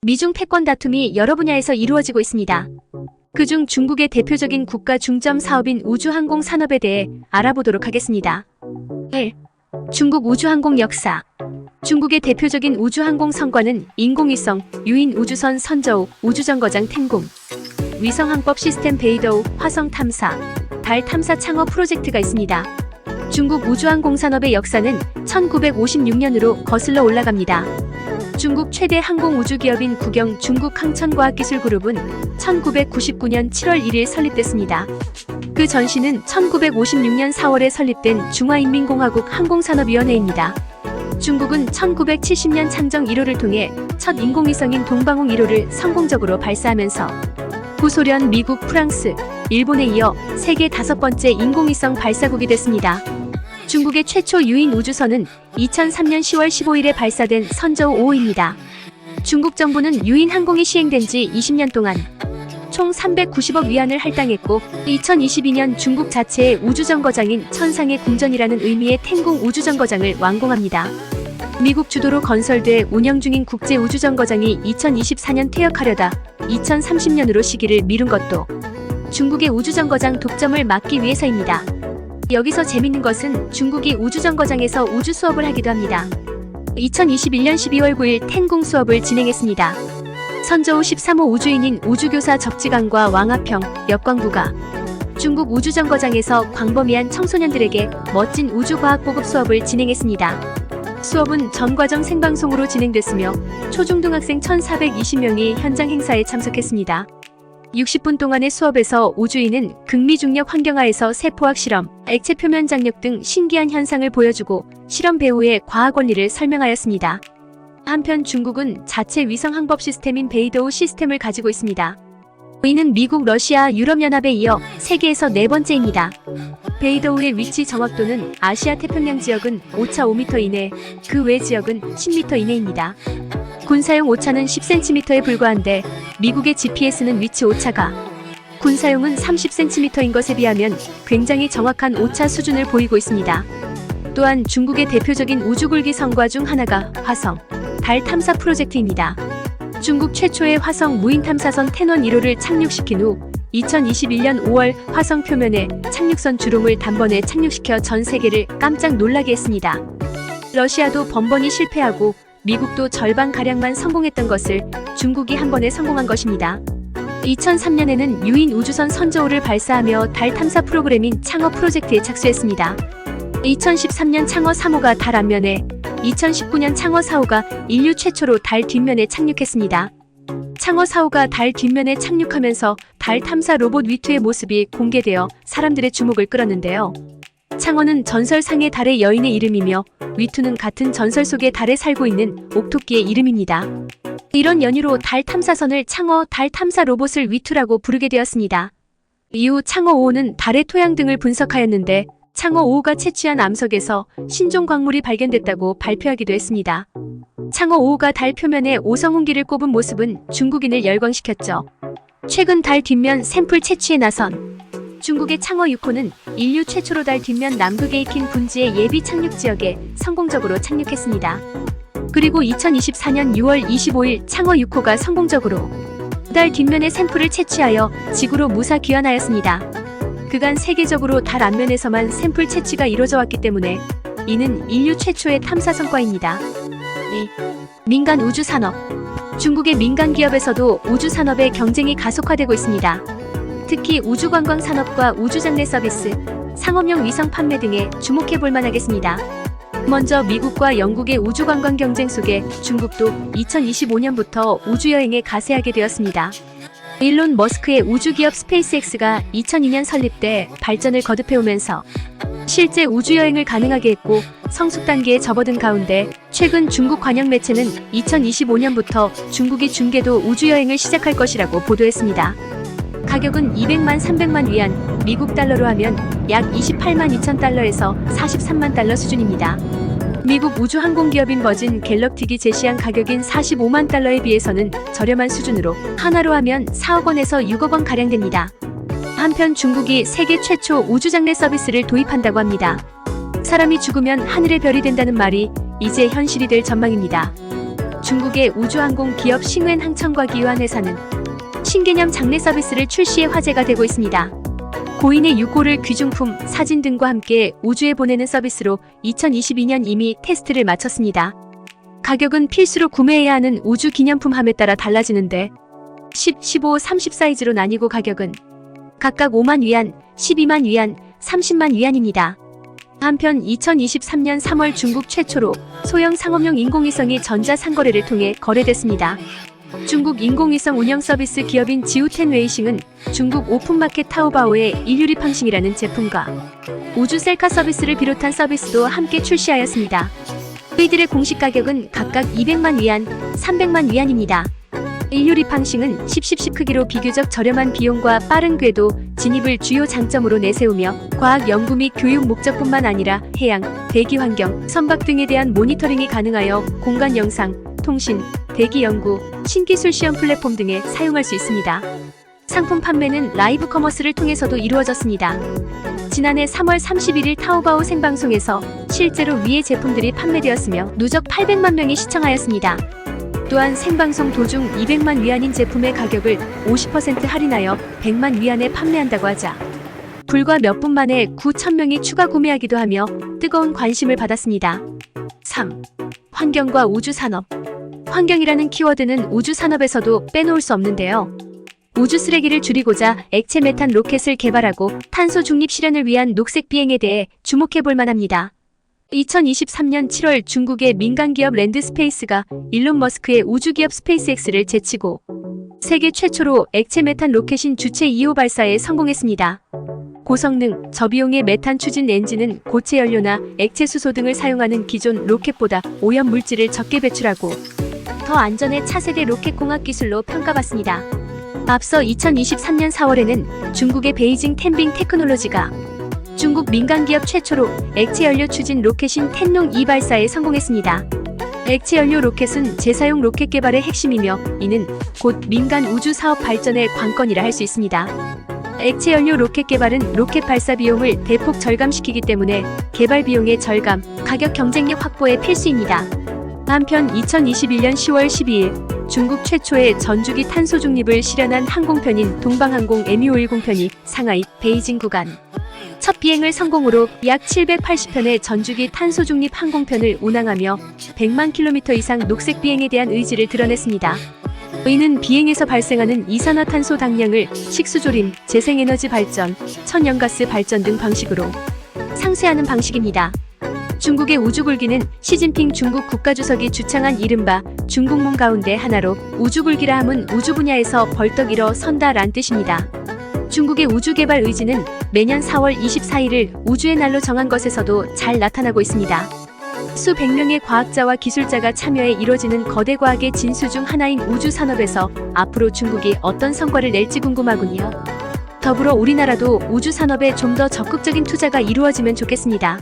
미중 패권 다툼이 여러 분야에서 이루어지고 있습니다. 그중 중국의 대표적인 국가 중점 사업인 우주항공 산업에 대해 알아보도록 하겠습니다. 1. 중국 우주항공 역사. 중국의 대표적인 우주항공 성과는 인공위성, 유인 우주선 선저우, 우주정거장 텐궁, 위성항법 시스템 베이더우, 화성 탐사, 달 탐사 창업 프로젝트가 있습니다. 중국 우주항공 산업의 역사는 1956년으로 거슬러 올라갑니다. 중국 최대 항공우주기업인 국영 중국항천과학기술그룹은 1999년 7월 1일 설립됐습니다. 그 전시는 1956년 4월에 설립된 중화인민공화국 항공산업위원회입니다. 중국은 1970년 창정 1호를 통해 첫 인공위성인 동방홍 1호를 성공적으로 발사하면서 구소련, 미국, 프랑스, 일본에 이어 세계 5번째 인공위성 발사국이 됐습니다. 중국의 최초 유인 우주선은 2003년 10월 15일에 발사된 선저우 5호입니다. 중국 정부는 유인 항공이 시행된 지 20년 동안 총 390억 위안을 할당했고 2022년 중국 자체의 우주정거장인 천상의 궁전이라는 의미의 텐궁 우주정거장을 완공합니다. 미국 주도로 건설돼 운영 중인 국제우주정거장이 2024년 퇴역하려다 2030년으로 시기를 미룬 것도 중국의 우주정거장 독점을 막기 위해서입니다. 여기서 재밌는 것은 중국이 우주정거장에서 우주 수업을 하기도 합니다. 2021년 12월 9일 텐궁 수업을 진행했습니다. 선저우 13호 우주인인 우주교사 적지강과 왕하평, 역광부가 중국 우주정거장에서 광범위한 청소년들에게 멋진 우주과학 보급 수업을 진행했습니다. 수업은 전과정 생방송으로 진행됐으며 초중등학생 1,420명이 현장 행사에 참석했습니다. 60분 동안의 수업에서 우주인은 극미중력 환경하에서 세포학 실험, 액체 표면 장력 등 신기한 현상을 보여주고 실험 배후의 과학 원리를 설명하였습니다. 한편 중국은 자체 위성 항법 시스템인 베이더우 시스템을 가지고 있습니다. 이는 미국, 러시아, 유럽연합에 이어 세계에서 4번째입니다. 베이더우의 위치 정확도는 아시아 태평양 지역은 오차 5m 이내, 그 외 지역은 10m 이내입니다. 군사용 오차는 10cm에 불과한데 미국의 GPS는 위치 오차가 군사용은 30cm인 것에 비하면 굉장히 정확한 오차 수준을 보이고 있습니다. 또한 중국의 대표적인 우주굴기 성과 중 하나가 화성, 달 탐사 프로젝트입니다. 중국 최초의 화성 무인탐사선 텐원 1호를 착륙시킨 후 2021년 5월 화성 표면에 착륙선 주롱을 단번에 착륙시켜 전 세계를 깜짝 놀라게 했습니다. 러시아도 번번이 실패하고 미국도 절반가량만 성공했던 것을 중국이 한 번에 성공한 것입니다. 2003년에는 유인 우주선 선저우를 발사하며 달 탐사 프로그램인 창어 프로젝트에 착수했습니다. 2013년 창어 3호가 달 앞면에, 2019년 창어 4호가 인류 최초로 달 뒷면에 착륙했습니다. 창어 4호가 달 뒷면에 착륙하면서 달 탐사 로봇 위투의 모습이 공개되어 사람들의 주목을 끌었는데요. 창어는 전설상의 달의 여인의 이름이며 위투는 같은 전설 속의 달에 살고 있는 옥토끼의 이름입니다. 이런 연유로 달 탐사선을 창어, 달 탐사 로봇을 위투라고 부르게 되었습니다. 이후 창어 5호는 달의 토양 등을 분석하였는데 창어 5호가 채취한 암석에서 신종 광물이 발견됐다고 발표하기도 했습니다. 창어 5호가 달 표면에 오성훈기를 꼽은 모습은 중국인을 열광시켰죠. 최근 달 뒷면 샘플 채취에 나선 중국의 창어 6호는 인류 최초로 달 뒷면 남극에이킨 분지의 예비 착륙 지역에 성공적으로 착륙했습니다. 그리고 2024년 6월 25일 창어 6호가 성공적으로 달 뒷면의 샘플을 채취하여 지구로 무사 귀환하였습니다. 그간 세계적으로 달 앞면에서만 샘플 채취가 이루어져 왔기 때문에 이는 인류 최초의 탐사 성과입니다. 2. 민간 우주 산업. 중국의 민간 기업에서도 우주 산업의 경쟁이 가속화되고 있습니다. 특히 우주관광 산업과 우주장례 서비스, 상업용 위성 판매 등에 주목해볼 만하겠습니다. 먼저 미국과 영국의 우주관광 경쟁 속에 중국도 2025년부터 우주여행에 가세하게 되었습니다. 일론 머스크의 우주기업 스페이스X가 2002년 설립돼 발전을 거듭해오면서 실제 우주여행을 가능하게 했고 성숙 단계에 접어든 가운데 최근 중국 관영 매체는 2025년부터 중국이 중궤도 우주여행을 시작할 것이라고 보도했습니다. 가격은 200만 300만 위안, 미국 달러로 하면 약 28만 2천 달러에서 43만 달러 수준입니다. 미국 우주항공기업인 버진 갤럭틱이 제시한 가격인 45만 달러에 비해서는 저렴한 수준으로 하나로 하면 4억 원에서 6억 원 가량 됩니다. 한편 중국이 세계 최초 우주장례 서비스를 도입한다고 합니다. 사람이 죽으면 하늘의 별이 된다는 말이 이제 현실이 될 전망입니다. 중국의 우주항공 기업 싱웬 항천과 기유한회사는 신개념 장내 서비스를 출시해 화제가 되고 있습니다. 고인의 유골을 귀중품, 사진 등과 함께 우주에 보내는 서비스로 2022년 이미 테스트를 마쳤습니다. 가격은 필수로 구매해야 하는 우주 기념품함에 따라 달라지는데 10, 15, 30 사이즈로 나뉘고 가격은 각각 5만 위안, 12만 위안, 30만 위안입니다. 한편 2023년 3월 중국 최초로 소형 상업용 인공위성이 전자상거래를 통해 거래됐습니다. 중국 인공위성 운영 서비스 기업인 지우텐 웨이싱은 중국 오픈마켓 타오바오의 일유리팡싱이라는 제품과 우주 셀카 서비스를 비롯한 서비스도 함께 출시하였습니다. 이들의 공식 가격은 각각 200만 위안, 300만 위안입니다. 일유리팡싱은 10 크기로 비교적 저렴한 비용과 빠른 궤도 진입을 주요 장점으로 내세우며 과학 연구 및 교육 목적뿐만 아니라 해양, 대기 환경, 선박 등에 대한 모니터링이 가능하여 공간 영상, 통신, 대기 연구, 신기술 시험 플랫폼 등에 사용할 수 있습니다. 상품 판매는 라이브 커머스를 통해서도 이루어졌습니다. 지난해 3월 31일 타오바오 생방송에서 실제로 위의 제품들이 판매되었으며 누적 800만 명이 시청하였습니다. 또한 생방송 도중 200만 위안인 제품의 가격을 50% 할인하여 100만 위안에 판매한다고 하자 불과 몇 분 만에 9,000명이 추가 구매하기도 하며 뜨거운 관심을 받았습니다. 3. 환경과 우주산업. 환경이라는 키워드는 우주산업에서도 빼놓을 수 없는데요. 우주 쓰레기를 줄이고자 액체 메탄 로켓을 개발하고 탄소 중립 실현을 위한 녹색 비행에 대해 주목해 볼 만합니다. 2023년 7월 중국의 민간기업 랜드스페이스가 일론 머스크의 우주기업 스페이스X를 제치고 세계 최초로 액체 메탄 로켓인 주체 2호 발사에 성공했습니다. 고성능, 저비용의 메탄 추진 엔진은 고체 연료나 액체 수소 등을 사용하는 기존 로켓보다 오염 물질을 적게 배출하고 더 안전해 차세대 로켓 공학 기술로 평가받습니다. 앞서 2023년 4월에는 중국의 베이징 텐빙 테크놀로지가 중국 민간기업 최초로 액체 연료 추진 로켓인 텐농2 발사에 성공했습니다. 액체 연료 로켓은 재사용 로켓 개발의 핵심이며 이는 곧 민간 우주 사업 발전의 관건이라 할 수 있습니다. 액체 연료 로켓 개발은 로켓 발사 비용을 대폭 절감시키기 때문에 개발 비용의 절감, 가격 경쟁력 확보에 필수입니다. 한편 2021년 10월 12일 중국 최초의 전주기 탄소 중립을 실현한 항공편인 동방항공 MU510편이 상하이, 베이징 구간 첫 비행을 성공으로 약 780편의 전주기 탄소 중립 항공편을 운항하며 100만 킬로미터 이상 녹색 비행에 대한 의지를 드러냈습니다. 이는 비행에서 발생하는 이산화탄소 당량을 식수조림, 재생에너지 발전, 천연가스 발전 등 방식으로 상쇄하는 방식입니다. 중국의 우주굴기는 시진핑 중국 국가주석이 주창한 이른바 중국夢가운데 하나로 우주굴기라 함은 우주 분야에서 벌떡 일어선다란 뜻입니다. 중국의 우주개발 의지는 매년 4월 24일을 우주의 날로 정한 것에서도 잘 나타나고 있습니다. 수백 명의 과학자와 기술자가 참여해 이뤄지는 거대 과학의 진수 중 하나인 우주산업에서 앞으로 중국이 어떤 성과를 낼지 궁금하군요. 더불어 우리나라도 우주산업에 좀 더 적극적인 투자가 이루어지면 좋겠습니다.